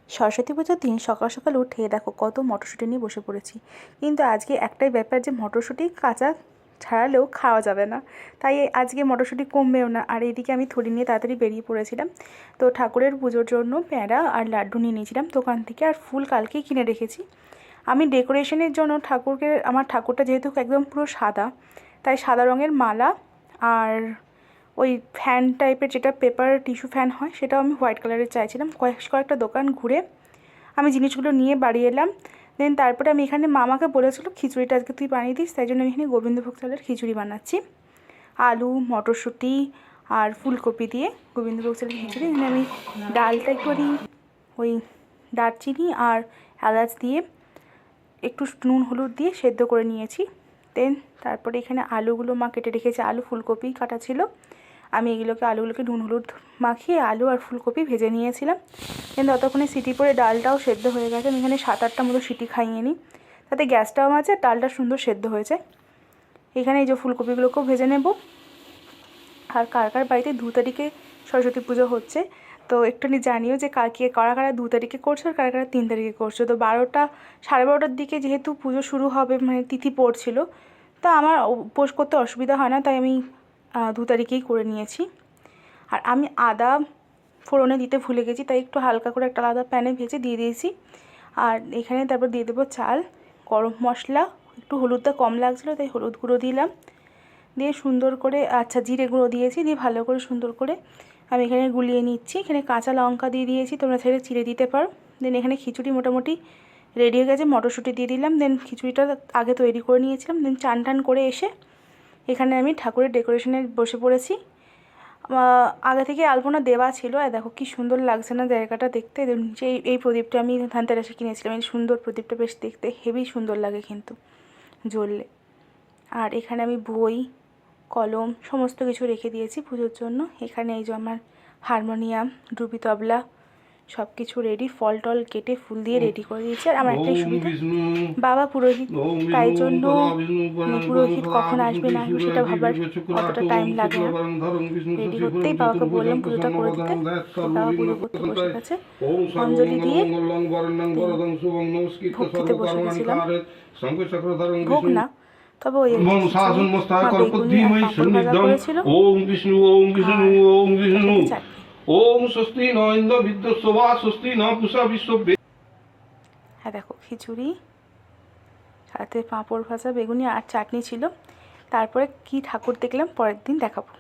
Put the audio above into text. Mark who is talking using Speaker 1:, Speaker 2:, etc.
Speaker 1: সরস্বতী পুজোর দিন সকাল সকাল উঠে দেখো কত মটরশুঁটি নিয়ে বসে পড়েছি। কিন্তু আজকে একটাই ব্যাপার যে মটরশুঁটি কাঁচা ছাড়ালেও খাওয়া যাবে না, তাই আজকে মটরশুঁটি কমবেও না। আর এদিকে আমি থলি নিয়ে তাড়াতাড়ি বেরিয়ে পড়েছিলাম। তো ঠাকুরের পুজোর জন্য প্যাঁড়া আর লাড্ডু নিয়ে নিয়েছিলাম দোকান থেকে, আর ফুল কালকেই কিনে রেখেছি। আমি ডেকোরেশনের জন্য আমার ঠাকুরটা যেহেতু একদম পুরো সাদা, তাই সাদা রঙের মালা আর ওই ফ্যান টাইপের যেটা পেপার টিস্যু ফ্যান হয় সেটাও আমি হোয়াইট কালারের চাইছিলাম। কয়েকটা দোকান ঘুরে আমি জিনিসগুলো নিয়ে বাড়ি এলাম। দেন তারপরে আমি এখানে মামাকে বলেছিল খিচুড়িটা আজকে তুই বানিয়ে দিস, তাই জন্য আমি এখানে গোবিন্দভোগ চালের খিচুড়ি বানাচ্ছি। আলু, মটরশুঁটি আর ফুলকপি দিয়ে গোবিন্দভোগ চালের খিচুড়ি। এখানে আমি ডালটা একটুখানি ওই দারচিনি আর এলাচ দিয়ে একটু নুন হলুদ দিয়ে সেদ্ধ করে নিয়েছি। দেন তারপরে এখানে আলুগুলো মা কেটে রেখেছে, আলু ফুলকপি কাটা ছিল। আমি আলুগুলোকে নুন হলুদ মাখিয়ে আলু আর ফুলকপি ভেজে নিয়েছিলাম। কিন্তু ততক্ষণে সিটি পরে ডালটাও সেদ্ধ হয়ে গেছে। আমি এখানে 7-8টা মতো সিটি খাইয়ে নিই, তাতে গ্যাসটাও আছে আর ডালটা সুন্দর সেদ্ধ হয়ে যায়। এখানে এই যে ফুলকপিগুলোকেও ভেজে নেব। আর কার কার বাড়িতে 2 তারিখে সরস্বতী পুজো হচ্ছে তো একটুখানি জানিও যে কারা কারা 2 তারিখে করছো আর কারা কারা 3 তারিখে করছো। তো 12টা 12:30টার দিকে যেহেতু পুজো শুরু হবে, মানে তিথি পড়ছিল, তা আমার উপোস করতে অসুবিধা হয় না, তাই আমি 2 তারিখেই করে নিয়েছি। আর আমি আদা ফোড়নে দিতে ভুলে গেছি, তাই একটু হালকা করে একটা আলাদা প্যানে ভেজে দিয়ে দিয়েছি। আর এখানে তারপর দিয়ে দেবো চাল, গরম মশলা, একটু হলুদটা কম লাগছিলো তাই হলুদ গুঁড়ো দিলাম, দিয়ে সুন্দর করে জিরে গুঁড়ো দিয়েছি, দিয়ে ভালো করে সুন্দর করে আমি এখানে গুলিয়ে নিচ্ছি। এখানে কাঁচা লঙ্কা দিয়ে দিয়েছি, তোমরা চাইলে চিড়ে দিতে পারো। দেন এখানে খিচুড়ি মোটামুটি রেডি হয়ে গেছে, মটরশুঁটি দিয়ে দিলাম। দেন খিচুড়িটা আগে তৈরি করে নিয়েছিলাম। দেন চান টান করে এসে এখানে আমি ঠাকুরের ডেকোরেশনে বসে পড়েছি। আগে থেকে আলপনা দেওয়া ছিল, আর দেখো কি সুন্দর লাগছে না জায়গাটা দেখতে। এই প্রদীপটা আমি ধানতেরাসে কিনেছিলাম। এই সুন্দর প্রদীপটা বেশ দেখতে হেভি সুন্দর লাগে কিন্তু জ্বললে। আর এখানে আমি বই, কলম সমস্ত কিছু রেখে দিয়েছি পুজোর জন্য। এখানে এই যে আমার হারমোনিয়াম, ডুবি তবলা সব কিছু রেডি, ফল টল কেটে ফুল দিয়ে রেডি করে দিয়েছি। আর আমার একটাই সুবিধা, বাবা পুরোহিত, তাই জন্য পুরোহিত কখন আসবে না আসবে সেটা ভাবার অতটা টাইম লাগে না। রেডি হতেই বাবাকে বললাম পুজোটা করে দিতে, বাবা পুজো করতে বসে গেছে। অঞ্জলি দিয়ে ভোগ খেতে বসে গেছিলাম। ভোগ না, তবে ওই বেগুনি আর পাঁপড় ভাজা করেছিল, চাটনি। হ্যাঁ দেখো খিচুড়ি, সাথে পাঁপড় ভাজা, বেগুনি আর চাটনি ছিল। তারপরে কি ঠাকুর দেখলাম পরের দিন দেখাবো।